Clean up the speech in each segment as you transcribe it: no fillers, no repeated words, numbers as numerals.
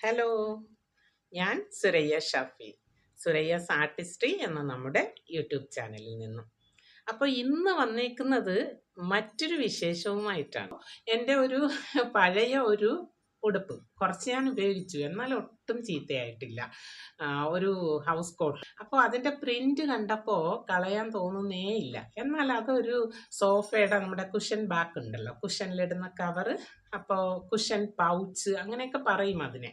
Hello, ഞാൻ Surayya Shafi, സുരയ്യാസ് Artistry എന്ന നമ്മുടെ യൂട്യൂബ് ചാനലിൽ നിന്നും. അപ്പോൾ ഇന്ന് വന്നേക്കുന്നത് മറ്റൊരു വിശേഷവുമായിട്ടാണ്. എൻ്റെ ഒരു പഴയ ഒരു ഉടുപ്പ് കുറച്ച് ഞാൻ ഉപയോഗിച്ചു, എന്നാൽ ഒട്ടും ചീത്തയായിട്ടില്ല. ഒരു ഹൗസ് കോട്ട്. അപ്പോൾ അതിൻ്റെ പ്രിന്റ് കണ്ടപ്പോൾ കളയാൻ തോന്നുന്നേ ഇല്ല. എന്നാൽ അതൊരു സോഫയുടെ നമ്മുടെ കുഷൻ ബാക്ക് ഉണ്ടല്ലോ, കുഷനിലിടുന്ന കവറ്, അപ്പോൾ കുഷൻ പൗച്ച് അങ്ങനെയൊക്കെ പറയും അതിനെ.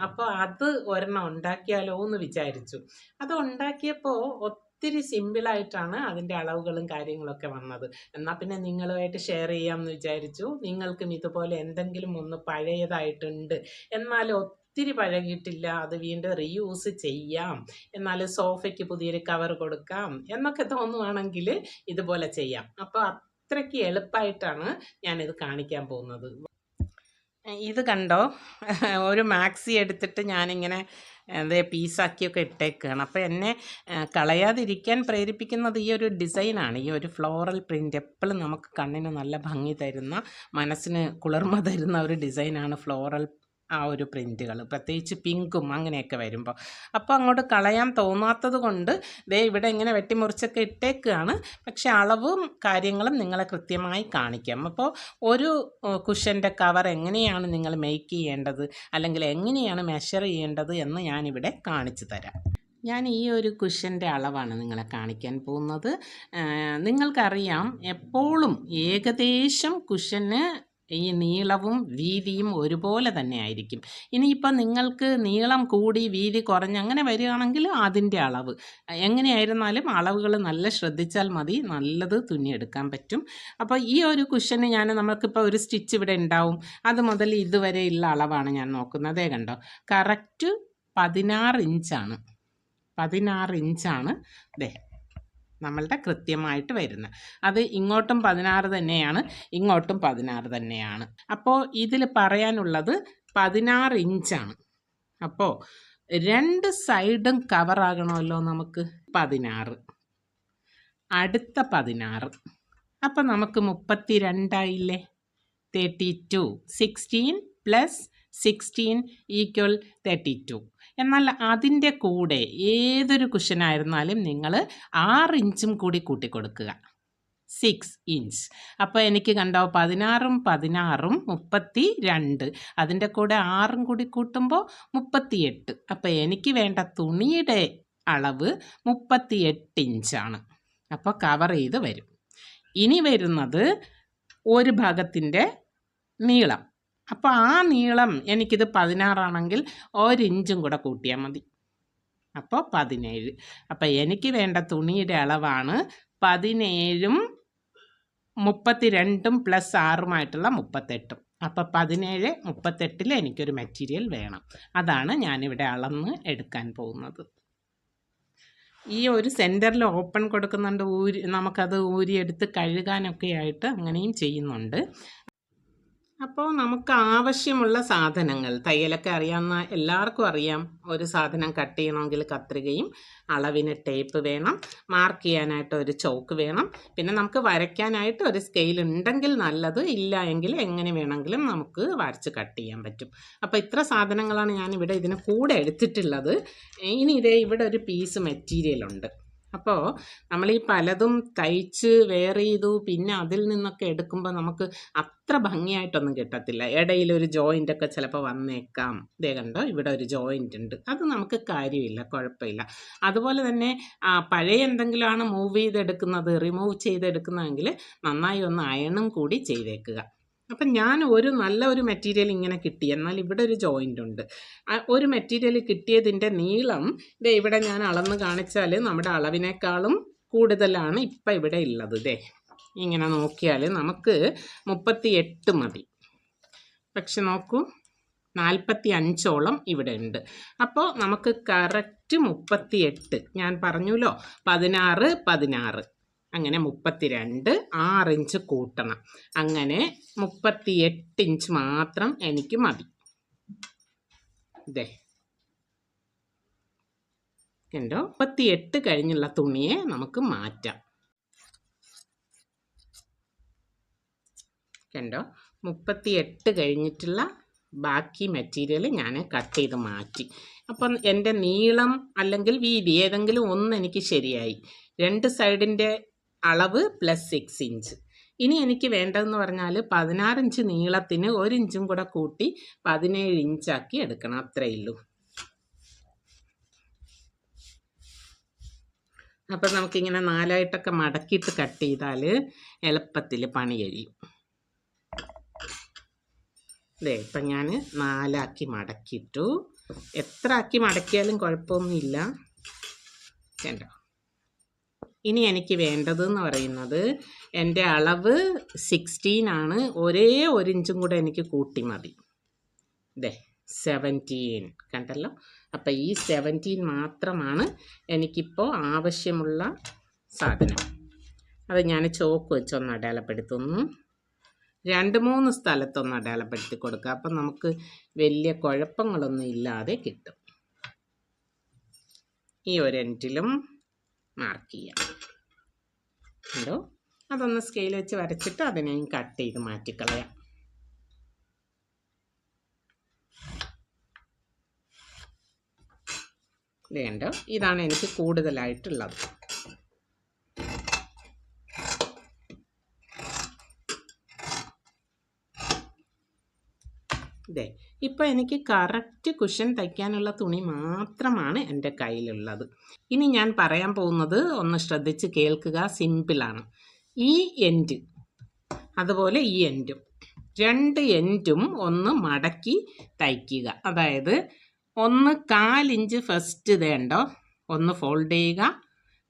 അപ്പോൾ അത് ഒരെണ്ണം ഉണ്ടാക്കിയാലോ എന്ന് വിചാരിച്ചു. അത് ഉണ്ടാക്കിയപ്പോൾ ഒത്തിരി സിമ്പിളായിട്ടാണ് അതിൻ്റെ അളവുകളും കാര്യങ്ങളൊക്കെ വന്നത്. എന്നാൽ പിന്നെ നിങ്ങളുമായിട്ട് ഷെയർ ചെയ്യാമെന്ന് വിചാരിച്ചു. നിങ്ങൾക്കും ഇതുപോലെ എന്തെങ്കിലും ഒന്ന് പഴയതായിട്ടുണ്ട്, എന്നാൽ ഒത്തിരി പഴകിയിട്ടില്ല, അത് വീണ്ടും റീയൂസ് ചെയ്യാം, എന്നാൽ സോഫയ്ക്ക് പുതിയൊരു കവർ കൊടുക്കാം എന്നൊക്കെ തോന്നുവാണെങ്കിൽ ഇതുപോലെ ചെയ്യാം. അപ്പോൾ അത്രയ്ക്ക് എളുപ്പമായിട്ടാണ് ഞാനിത് കാണിക്കാൻ പോകുന്നത്. ഇത് കണ്ടോ, ഒരു മാക്സി എടുത്തിട്ട് ഞാനിങ്ങനെ പീസാക്കിയൊക്കെ ഇട്ടേക്കുകയാണ്. അപ്പോൾ എന്നെ കളയാതിരിക്കാൻ പ്രേരിപ്പിക്കുന്നത് ഈ ഒരു ഡിസൈനാണ്, ഈ ഒരു ഫ്ലോറൽ പ്രിൻ്റ്. എപ്പോഴും നമുക്ക് കണ്ണിന് നല്ല ഭംഗി തരുന്ന, മനസ്സിന് കുളിർമ തരുന്ന ഒരു ഡിസൈനാണ് ഫ്ലോറൽ ആ ഒരു പ്രിൻറ്റുകൾ, പ്രത്യേകിച്ച് പിങ്കും അങ്ങനെയൊക്കെ വരുമ്പോൾ. അപ്പോൾ അങ്ങോട്ട് കളയാൻ തോന്നാത്തത് കൊണ്ട് ഇവിടെ ഇങ്ങനെ വെട്ടിമുറിച്ചൊക്കെ ഇട്ടേക്കുകയാണ്. പക്ഷെ അളവും കാര്യങ്ങളും നിങ്ങളെ കൃത്യമായി കാണിക്കാം. അപ്പോൾ ഒരു കുഷൻ്റെ കവർ എങ്ങനെയാണ് നിങ്ങൾ മേക്ക് ചെയ്യേണ്ടത്, അല്ലെങ്കിൽ എങ്ങനെയാണ് മെഷർ ചെയ്യേണ്ടത് എന്ന് ഞാനിവിടെ കാണിച്ചു തരാം. ഞാൻ ഈ ഒരു കുഷൻ്റെ അളവാണ് നിങ്ങളെ കാണിക്കാൻ പോകുന്നത്. നിങ്ങൾക്കറിയാം, എപ്പോഴും ഏകദേശം കുഷന് ഈ നീളവും വീതിയും ഒരുപോലെ തന്നെ ആയിരിക്കും. ഇനിയിപ്പോൾ നിങ്ങൾക്ക് നീളം കൂടി വീതി കുറഞ്ഞ് അങ്ങനെ വരികയാണെങ്കിൽ അതിൻ്റെ അളവ് എങ്ങനെയായിരുന്നാലും അളവുകൾ നല്ല ശ്രദ്ധിച്ചാൽ മതി, നല്ലത് തുന്നിയെടുക്കാൻ പറ്റും. അപ്പോൾ ഈ ഒരു കുഷന് നമുക്കിപ്പോൾ ഒരു സ്റ്റിച്ച് ഇവിടെ ഉണ്ടാവും, അത് മുതൽ ഇതുവരെയുള്ള അളവാണ് ഞാൻ നോക്കുന്നത്. കണ്ടോ, കറക്റ്റ് 16 ഇഞ്ചാണ്. 16 ഇഞ്ചാണ് നമ്മളുടെ കൃത്യമായിട്ട് വരുന്നത്. അത് ഇങ്ങോട്ടും 16 തന്നെയാണ്, ഇങ്ങോട്ടും 16 തന്നെയാണ്. അപ്പോൾ ഇതിൽ പറയാനുള്ളത് 16 ഇഞ്ചാണ്. അപ്പോൾ രണ്ട് സൈഡും കവറാകണമല്ലോ നമുക്ക്. 16, അടുത്ത 16, അപ്പം നമുക്ക് 32 ആയില്ലേ. 32, 16 + 16 = 32. എന്നാൽ അതിൻ്റെ കൂടെ ഏതൊരു കുഷനായിരുന്നാലും നിങ്ങൾ 6 ഇഞ്ചും കൂടി കൂട്ടിക്കൊടുക്കുക, 6 ഇഞ്ച്. അപ്പോൾ എനിക്ക് കണ്ടോ, 16ഉം 16ഉം 32, അതിൻ്റെ കൂടെ 6ഉം കൂടി കൂട്ടുമ്പോൾ 38. അപ്പോൾ എനിക്ക് വേണ്ട തുണിയുടെ അളവ് 38 ഇഞ്ചാണ്. അപ്പോൾ കവർ ചെയ്ത് വരും. ഇനി വരുന്നത് ഒരു ഭാഗത്തിൻ്റെ നീളം. അപ്പോൾ ആ നീളം എനിക്കിത് 16 ആണെങ്കിൽ 1 ഇഞ്ചും കൂടെ കൂട്ടിയാൽ മതി, അപ്പോൾ 17. അപ്പോൾ എനിക്ക് വേണ്ട തുണിയുടെ അളവാണ് 17ഉം 32ഉം + 6ഉമായിട്ടുള്ള 38. അപ്പോൾ 17, 38 എനിക്കൊരു മെറ്റീരിയൽ വേണം. അതാണ് ഞാനിവിടെ അളന്ന് എടുക്കാൻ പോകുന്നത്. ഈ ഒരു സെൻറ്ററിൽ ഓപ്പൺ കൊടുക്കുന്നുണ്ട്, നമുക്കത് ഊരിയെടുത്ത് കഴുകാനൊക്കെ ആയിട്ട് അങ്ങനെയും ചെയ്യുന്നുണ്ട്. അപ്പോൾ നമുക്ക് ആവശ്യമുള്ള സാധനങ്ങൾ, തയ്യലൊക്കെ അറിയാവുന്ന എല്ലാവർക്കും അറിയാം, ഒരു സാധനം കട്ട് ചെയ്യണമെങ്കിൽ കത്രികയും, അളവിന് ടേപ്പ് വേണം, മാർക്ക് ചെയ്യാനായിട്ട് ഒരു ചോക്ക് വേണം, പിന്നെ നമുക്ക് വരയ്ക്കാനായിട്ട് ഒരു സ്കെയിൽ ഉണ്ടെങ്കിൽ നല്ലത്, ഇല്ല എങ്കിൽ എങ്ങനെ വേണമെങ്കിലും നമുക്ക് വരച്ച് കട്ട് ചെയ്യാൻ പറ്റും. അപ്പോൾ ഇത്ര സാധനങ്ങളാണ് ഞാനിവിടെ ഇതിന് കൂടെ എടുത്തിട്ടുള്ളത്. ഇനി ഇവിടെ ഒരു പീസ് മെറ്റീരിയൽ ഉണ്ട്. അപ്പോൾ നമ്മൾ ഈ പലതും തയ്ച്ച് വെയർ ചെയ്തു പിന്നെ അതിൽ നിന്നൊക്കെ എടുക്കുമ്പോൾ നമുക്ക് അത്ര ഭംഗിയായിട്ടൊന്നും കിട്ടത്തില്ല. ഇടയിലൊരു ജോയിൻ്റൊക്കെ ചിലപ്പോൾ വന്നേക്കാം. കണ്ടോ, ഇവിടെ ഒരു ജോയിൻ്റ് ഉണ്ട്, അത് നമുക്ക് കാര്യമില്ല, കുഴപ്പമില്ല. അതുപോലെ തന്നെ പഴയ എന്തെങ്കിലുമാണ് മൂവ് ചെയ്തെടുക്കുന്നത്, റിമൂവ് ചെയ്തെടുക്കുന്നതെങ്കിൽ നന്നായി ഒന്ന് അയണും കൂടി ചെയ്തേക്കുക. അപ്പം ഞാൻ നല്ല ഒരു മെറ്റീരിയൽ ഇങ്ങനെ കിട്ടി, എന്നാൽ ഇവിടെ ഒരു ജോയിൻ്റ് ഉണ്ട്. ഒരു മെറ്റീരിയൽ കിട്ടിയതിൻ്റെ നീളം ഇവിടെ ഞാൻ അളന്ന് കാണിച്ചാൽ നമ്മുടെ അളവിനേക്കാളും കൂടുതലാണ് ഇപ്പം ഇവിടെ ഉള്ളത്. ഇങ്ങനെ നോക്കിയാൽ നമുക്ക് 38 മതി. പക്ഷെ നോക്കൂ, 45ഓളം ഇവിടെ ഉണ്ട്. അപ്പോൾ നമുക്ക് കറക്റ്റ് 38, ഞാൻ പറഞ്ഞല്ലോ 16, 16, അങ്ങനെ 32, 6 ഇഞ്ച് കൂട്ടണം. അങ്ങനെ 38 ഇഞ്ച് മാത്രം എനിക്ക് മതി. കണ്ടോ, 38 കഴിഞ്ഞുള്ള തുണിയെ നമുക്ക് മാറ്റാം. കണ്ടോ, 38 കഴിഞ്ഞിട്ടുള്ള ബാക്കി മെറ്റീരിയൽ ഞാൻ കട്ട് ചെയ്ത് മാറ്റി. അപ്പം എൻ്റെ നീളം അല്ലെങ്കിൽ വീതി ഏതെങ്കിലും ഒന്ന് എനിക്ക് ശരിയായി. 2 സൈഡിൻ്റെ അളവ് +6 ഇഞ്ച്. ഇനി എനിക്ക് വേണ്ടതെന്ന് പറഞ്ഞാൽ 16 ഇഞ്ച് നീളത്തിന് 1 ഇഞ്ചും കൂടെ കൂട്ടി 17 ഇഞ്ചാക്കി എടുക്കണം. അത്രയേ ഉള്ളൂ. അപ്പം നമുക്കിങ്ങനെ 4ആയിട്ടൊക്കെ മടക്കിയിട്ട് കട്ട് ചെയ്താൽ എളുപ്പത്തിൽ പണി കഴിയും. ഇപ്പം ഞാൻ 4ആക്കി മടക്കിയിട്ടു. എത്ര ആക്കി മടക്കിയാലും കുഴപ്പമൊന്നുമില്ല. കണ്ടോ? ഇനി എനിക്ക് വേണ്ടതെന്ന് പറയുന്നത് എൻ്റെ അളവ് 16 ആണ്. ഒരേ 1 ഇഞ്ചും കൂടെ എനിക്ക് കൂട്ടി മതി. 17 കണ്ടല്ലോ. അപ്പം ഈ 17 മാത്രമാണ് എനിക്കിപ്പോൾ ആവശ്യമുള്ള സാധനം. അത് ഞാൻ ചോക്ക് വെച്ചൊന്ന് അടയാളപ്പെടുത്തുന്നു. 2-3 സ്ഥലത്തൊന്ന് അടയാളപ്പെടുത്തി കൊടുക്കുക. അപ്പം നമുക്ക് വലിയ കുഴപ്പങ്ങളൊന്നും ഇല്ലാതെ കിട്ടും. ഈ ഒരു എൻഡിലും മാർക്ക് ചെയ്യാം. കണ്ടോ? അതൊന്ന് സ്കെയിൽ വെച്ച് വരച്ചിട്ട് അതിനെ കട്ട് ചെയ്ത് മാറ്റിക്കളയാം. വേണ്ട, ഇതാണ് എനിക്ക് കൂടുതലായിട്ടുള്ളത്. ഇപ്പം എനിക്ക് കറക്റ്റ് കുഷൻ തയ്ക്കാനുള്ള തുണി മാത്രമാണ് എൻ്റെ കയ്യിലുള്ളത്. ഇനി ഞാൻ പറയാൻ പോകുന്നത് ഒന്ന് ശ്രദ്ധിച്ച് കേൾക്കുക. സിമ്പിളാണ്. ഈ എൻഡ് അതുപോലെ ഈ എൻഡും 2 എൻഡും ഒന്ന് മടക്കി തയ്ക്കുക. അതായത് 1/4 ഇഞ്ച് ഫസ്റ്റ് വേണ്ടോ ഒന്ന് ഫോൾഡ് ചെയ്യുക.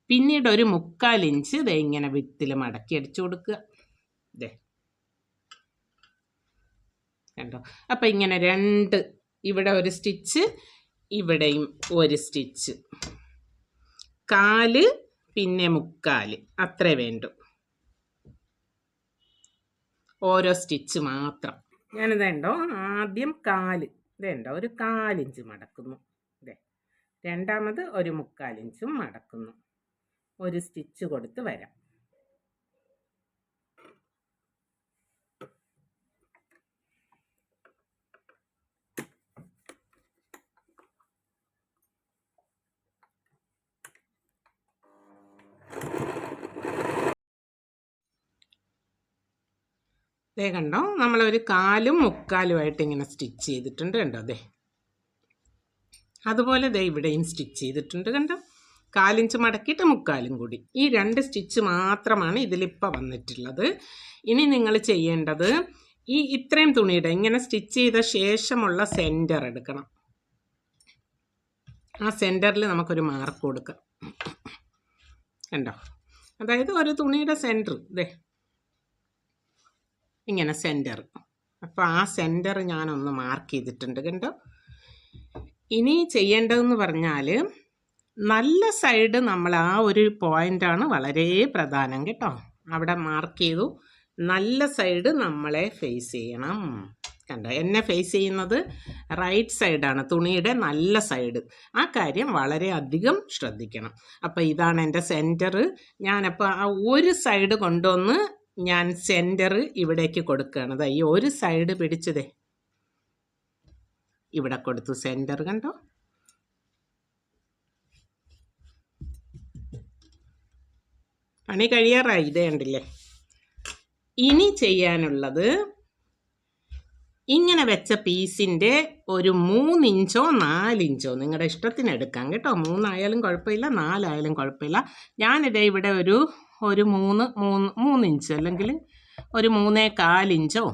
പിന്നീട് ഒരു 3/4 ഇഞ്ച് ഇങ്ങനെ വിത്തിൽ മടക്കി അടിച്ചു കൊടുക്കുക. കണ്ടോ? അപ്പം ഇങ്ങനെ 2, ഇവിടെ ഒരു സ്റ്റിച്ച്, ഇവിടെയും ഒരു സ്റ്റിച്ച്, 1/4 പിന്നെ 3/4 അത്രേ വേണ്ടു. ഓരോ സ്റ്റിച്ച് മാത്രം. ഞാനിതുണ്ടോ ആദ്യം 1/4 ഇതുണ്ടോ ഒരു 1/4 ഇഞ്ച് മടക്കുന്നു. രണ്ടാമത് ഒരു 3/4 ഇഞ്ചും മടക്കുന്നു. ഒരു സ്റ്റിച്ച് കൊടുത്ത് വരാം. കണ്ടോ? നമ്മളൊരു 1/4ഉം 3/4ഉമായിട്ട് ഇങ്ങനെ സ്റ്റിച്ച് ചെയ്തിട്ടുണ്ട്. കണ്ടോ? അതുപോലെ ഇവിടെയും സ്റ്റിച്ച് ചെയ്തിട്ടുണ്ട്. കണ്ടോ? 1/4 ഇഞ്ച് മടക്കിയിട്ട് 3/4ഉം കൂടി. ഈ 2 സ്റ്റിച്ച് മാത്രമാണ് ഇതിലിപ്പോൾ വന്നിട്ടുള്ളത്. ഇനി നിങ്ങൾ ചെയ്യേണ്ടത് ഇത്രയും തുണിയുടെ ഇങ്ങനെ സ്റ്റിച്ച് ചെയ്ത ശേഷമുള്ള സെൻറ്റർ എടുക്കണം. ആ സെൻറ്ററിൽ നമുക്കൊരു മാർക്ക് കൊടുക്കാം. കണ്ടോ? അതായത് ഒരു തുണിയുടെ സെൻറ്റർ ഇങ്ങനെ സെൻറ്റർ. അപ്പോൾ ആ സെൻറ്റർ ഞാനൊന്ന് മാർക്ക് ചെയ്തിട്ടുണ്ട്. കണ്ടോ? ഇനി ചെയ്യേണ്ടതെന്ന് പറഞ്ഞാൽ നല്ല സൈഡ് നമ്മൾ ആ ഒരു പോയിൻ്റാണ് വളരെ പ്രധാനം കേട്ടോ. അവിടെ മാർക്ക് ചെയ്തു. നല്ല സൈഡ് നമ്മളെ ഫേസ് ചെയ്യണം. കണ്ടോ? എന്നെ ഫേസ് ചെയ്യുന്നത് റൈറ്റ് സൈഡാണ്, തുണിയുടെ നല്ല സൈഡ്. ആ കാര്യം വളരെയധികം ശ്രദ്ധിക്കണം. അപ്പോൾ ഇതാണ് എൻ്റെ സെൻറ്റർ. ഞാനപ്പോൾ ആ ഒരു സൈഡ് കൊണ്ടുവന്ന് ഞാൻ സെൻറ്റർ ഇവിടേക്ക് കൊടുക്കുകയാണ്. ഈ ഒരു സൈഡ് പിടിച്ചതേ ഇവിടെ കൊടുത്തു സെൻറ്റർ. കണ്ടോ? പണി കഴിയാറായി. ഇതേ കണ്ടില്ലേ? ഇനി ചെയ്യാനുള്ളത് ഇങ്ങനെ വെച്ച പീസിൻ്റെ ഒരു 3 ഇഞ്ചോ 4 ഇഞ്ചോ നിങ്ങളുടെ ഇഷ്ടത്തിന് എടുക്കാം കേട്ടോ. 3 ആയാലും കുഴപ്പമില്ല, 4 ആയാലും കുഴപ്പമില്ല. ഞാനിതേ ഇവിടെ ഒരു 3 ഇഞ്ച് അല്ലെങ്കിൽ ഒരു 3.25 ഇഞ്ചോ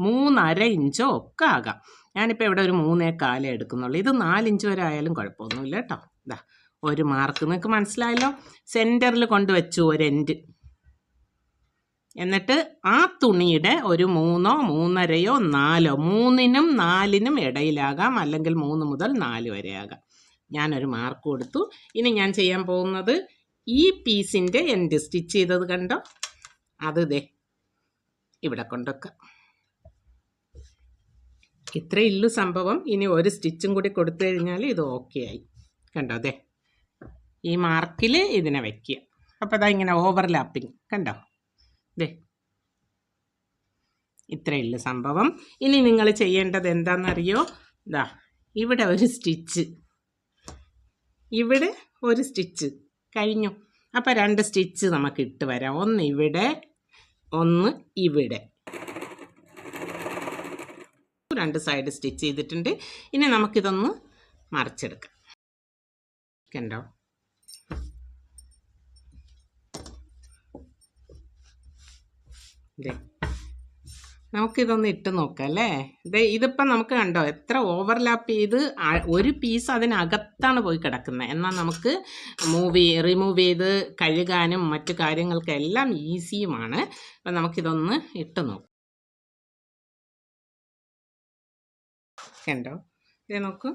3.5 ഇഞ്ചോ ഒക്കെ ആകാം. ഞാനിപ്പോൾ ഇവിടെ ഒരു 3.25 എടുക്കുന്നുള്ളൂ. ഇത് 4 ഇഞ്ച് വരെ ആയാലും കുഴപ്പമൊന്നുമില്ല കേട്ടോ. ഒരു മാർക്ക് നിങ്ങൾക്ക് മനസ്സിലായല്ലോ. സെൻറ്ററിൽ കൊണ്ടുവച്ചു ഒരു എൻഡ്. എന്നിട്ട് ആ തുണിയുടെ ഒരു 3ഓ 3.5ഓ 4ഓ 3നും 4നും ഇടയിലാകാം, അല്ലെങ്കിൽ 3 മുതൽ 4 വരെ ആകാം. ഞാനൊരു മാർക്ക് കൊടുത്തു. ഇനി ഞാൻ ചെയ്യാൻ പോകുന്നത് ഈ പീസിൻ്റെ എൻഡ് സ്റ്റിച്ച് ചെയ്തത് കണ്ടോ, അത് ഇവിടെ കൊണ്ടുവെക്കാം. ഇത്രയേ ഉള്ളൂ സംഭവം. ഇനി ഒരു സ്റ്റിച്ചും കൂടി കൊടുത്തു കഴിഞ്ഞാൽ ഇത് ഓക്കെ ആയി. കണ്ടോ? ഈ മാർക്കിൽ ഇതിനെ വയ്ക്കുക. അപ്പോൾ ഇങ്ങനെ ഓവർലാപ്പിങ് കണ്ടോ? ഇത്രയേ ഉള്ളൂ സംഭവം. ഇനി നിങ്ങൾ ചെയ്യേണ്ടത് എന്താണെന്നറിയോ? ഇതാ ഇവിടെ ഒരു സ്റ്റിച്ച്, ഇവിടെ ഒരു സ്റ്റിച്ച് കഴിഞ്ഞു. അപ്പോൾ 2 സ്റ്റിച്ച് നമുക്ക് ഇട്ട് വരാം. ഒന്ന് ഇവിടെ, ഒന്ന് ഇവിടെ. 2 സൈഡ് സ്റ്റിച്ച് ചെയ്തിട്ടുണ്ട്. ഇനി നമുക്കിതൊന്ന് മറിച്ചെടുക്കാം. കണ്ടോ? നമുക്കിതൊന്ന് ഇട്ട് നോക്കാം അല്ലേ. ഇതിപ്പം നമുക്ക് കണ്ടോ എത്ര ഓവർലാപ്പ് ചെയ്ത് ഒരു പീസ് അതിനകത്താണ് പോയി കിടക്കുന്നത്. എന്നാൽ നമുക്ക് റിമൂവ് ചെയ്ത് കഴുകാനും മറ്റു കാര്യങ്ങൾക്കെല്ലാം ഈസിയുമാണ്. അപ്പം നമുക്കിതൊന്ന് ഇട്ട് നോക്കാം. കണ്ടോ? ഇത് നോക്കൂ.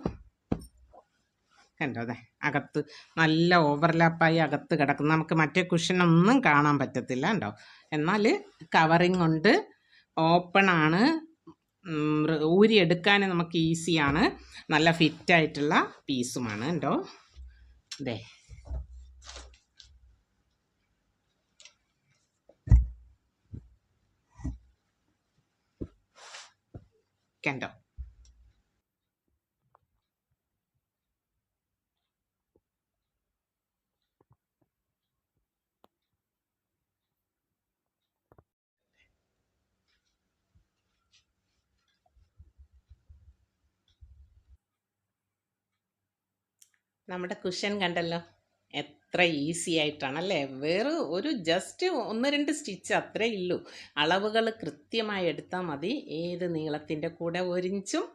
കണ്ടോ? അതെ, അകത്ത് നല്ല ഓവർലാപ്പായി അകത്ത് കിടക്കും. നമുക്ക് മറ്റേ കുഷനൊന്നും കാണാൻ പറ്റത്തില്ല. കണ്ടോ? എന്നാൽ കവറിങ് കൊണ്ട് ഓപ്പണാണ്, ഊരിയെടുക്കാൻ നമുക്ക് ഈസിയാണ്, നല്ല ഫിറ്റായിട്ടുള്ള പീസുമാണ്. കണ്ടോ? അതെ, കണ്ടോ? നമ്മുടെ കുഷൻ കണ്ടല്ലോ, എത്ര ഈസി ആയിട്ടാണല്ലേ. വേറെ ഒരു ജസ്റ്റ് 1-2 സ്റ്റിച്ച് അത്രേ ഉള്ളൂ. അളവുകൾ കൃത്യമായി എടുത്താൽ മതി. ഏത് നീളത്തിൻ്റെ കൂടെ 1 ഇഞ്ചും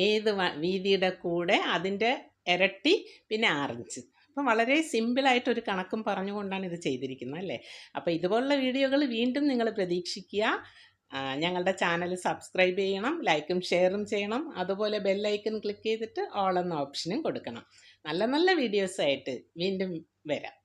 ഏത് വീതിയുടെ കൂടെ അതിൻ്റെ ഇരട്ടി, പിന്നെ 6 ഇഞ്ച്. അപ്പം വളരെ സിമ്പിളായിട്ടൊരു കണക്കും പറഞ്ഞുകൊണ്ടാണ് ഇത് ചെയ്തിരിക്കുന്നത് അല്ലേ. അപ്പോൾ ഇതുപോലുള്ള വീഡിയോകൾ വീണ്ടും നിങ്ങൾ പ്രതീക്ഷിക്കുക. ഞങ്ങളുടെ ചാനൽ സബ്സ്ക്രൈബ് ചെയ്യണം, ലൈക്കും ഷെയറും ചെയ്യണം. അതുപോലെ ബെല്ലൈക്കൺ ക്ലിക്ക് ചെയ്തിട്ട് ഓൾ എന്ന ഓപ്ഷനും കൊടുക്കണം. നല്ല നല്ല വീഡിയോസായിട്ട് വീണ്ടും വരാം.